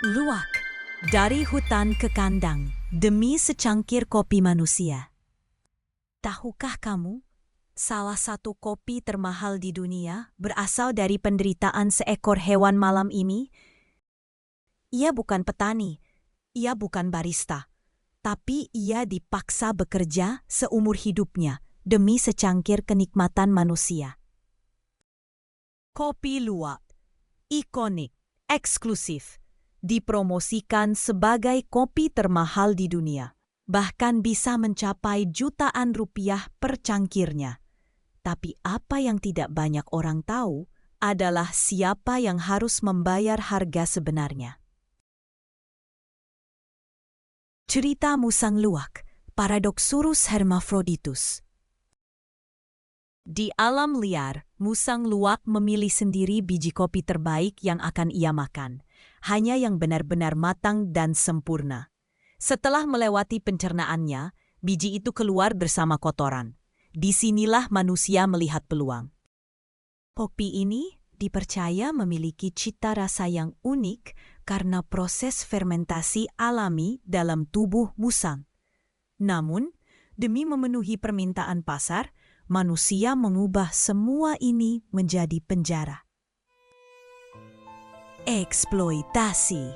Luwak, dari hutan ke kandang, demi secangkir kopi manusia. Tahukah kamu, salah satu kopi termahal di dunia berasal dari penderitaan seekor hewan malam ini? Ia bukan petani, ia bukan barista, tapi ia dipaksa bekerja seumur hidupnya demi secangkir kenikmatan manusia. Kopi luwak, ikonik, eksklusif, dipromosikan sebagai kopi termahal di dunia, bahkan bisa mencapai jutaan rupiah per cangkirnya. Tapi apa yang tidak banyak orang tahu adalah siapa yang harus membayar harga sebenarnya. Cerita musang luwak, Paradoxurus hermaphroditus. Di alam liar, musang luwak memilih sendiri biji kopi terbaik yang akan ia makan, hanya yang benar-benar matang dan sempurna. Setelah melewati pencernaannya, biji itu keluar bersama kotoran. Disinilah manusia melihat peluang. Kopi ini dipercaya memiliki cita rasa yang unik karena proses fermentasi alami dalam tubuh musang. Namun, demi memenuhi permintaan pasar, manusia mengubah semua ini menjadi penjara. Eksploitasi.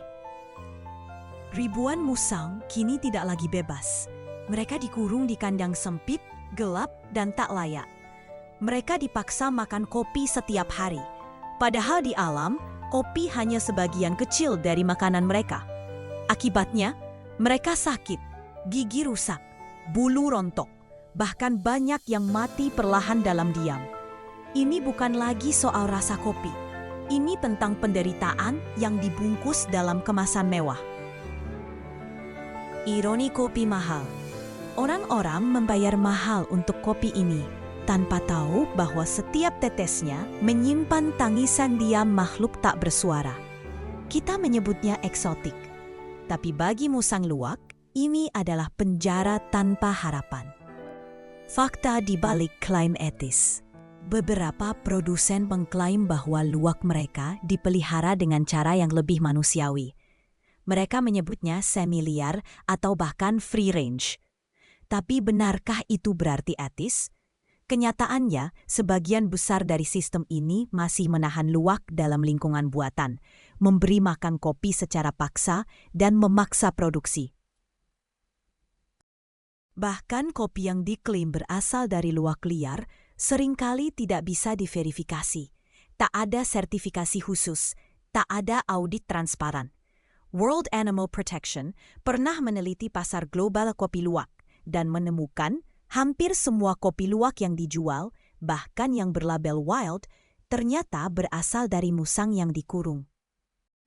Ribuan musang kini tidak lagi bebas. Mereka dikurung di kandang sempit, gelap, dan tak layak. Mereka dipaksa makan kopi setiap hari. Padahal di alam, kopi hanya sebagian kecil dari makanan mereka. Akibatnya, mereka sakit, gigi rusak, bulu rontok, bahkan banyak yang mati perlahan dalam diam. Ini bukan lagi soal rasa kopi. Ini tentang penderitaan yang dibungkus dalam kemasan mewah. Ironi kopi mahal. Orang-orang membayar mahal untuk kopi ini, tanpa tahu bahwa setiap tetesnya menyimpan tangisan diam makhluk tak bersuara. Kita menyebutnya eksotik. Tapi bagi musang luwak, ini adalah penjara tanpa harapan. Fakta di balik klaim etis. Beberapa produsen mengklaim bahwa luwak mereka dipelihara dengan cara yang lebih manusiawi. Mereka menyebutnya semi-liar atau bahkan free range. Tapi benarkah itu berarti etis? Kenyataannya, sebagian besar dari sistem ini masih menahan luwak dalam lingkungan buatan, memberi makan kopi secara paksa, dan memaksa produksi. Bahkan kopi yang diklaim berasal dari luwak liar seringkali tidak bisa diverifikasi. Tak ada sertifikasi khusus, tak ada audit transparan. World Animal Protection pernah meneliti pasar global kopi luwak dan menemukan hampir semua kopi luwak yang dijual, bahkan yang berlabel wild, ternyata berasal dari musang yang dikurung.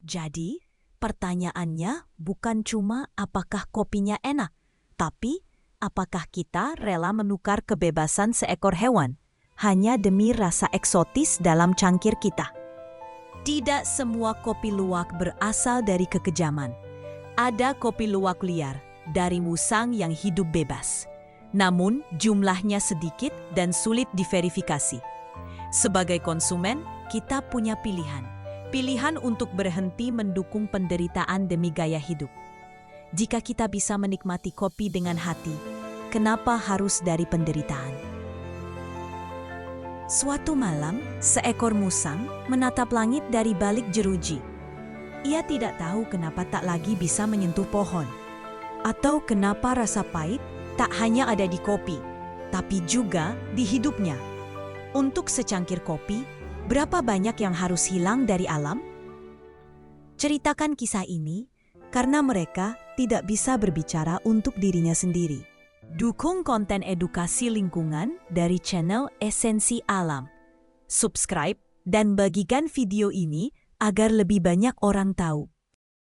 Jadi, pertanyaannya bukan cuma apakah kopinya enak, tapi apakah kita rela menukar kebebasan seekor hewan hanya demi rasa eksotis dalam cangkir kita? Tidak semua kopi luwak berasal dari kekejaman. Ada kopi luwak liar dari musang yang hidup bebas. Namun jumlahnya sedikit dan sulit diverifikasi. Sebagai konsumen, kita punya pilihan. Pilihan untuk berhenti mendukung penderitaan demi gaya hidup. Jika kita bisa menikmati kopi dengan hati, kenapa harus dari penderitaan? Suatu malam, seekor musang menatap langit dari balik jeruji. Ia tidak tahu kenapa tak lagi bisa menyentuh pohon, atau kenapa rasa pahit tak hanya ada di kopi, tapi juga di hidupnya. Untuk secangkir kopi, berapa banyak yang harus hilang dari alam? Ceritakan kisah ini karena mereka tidak bisa berbicara untuk dirinya sendiri. Dukung konten edukasi lingkungan dari channel Esensi Alam. Subscribe dan bagikan video ini agar lebih banyak orang tahu.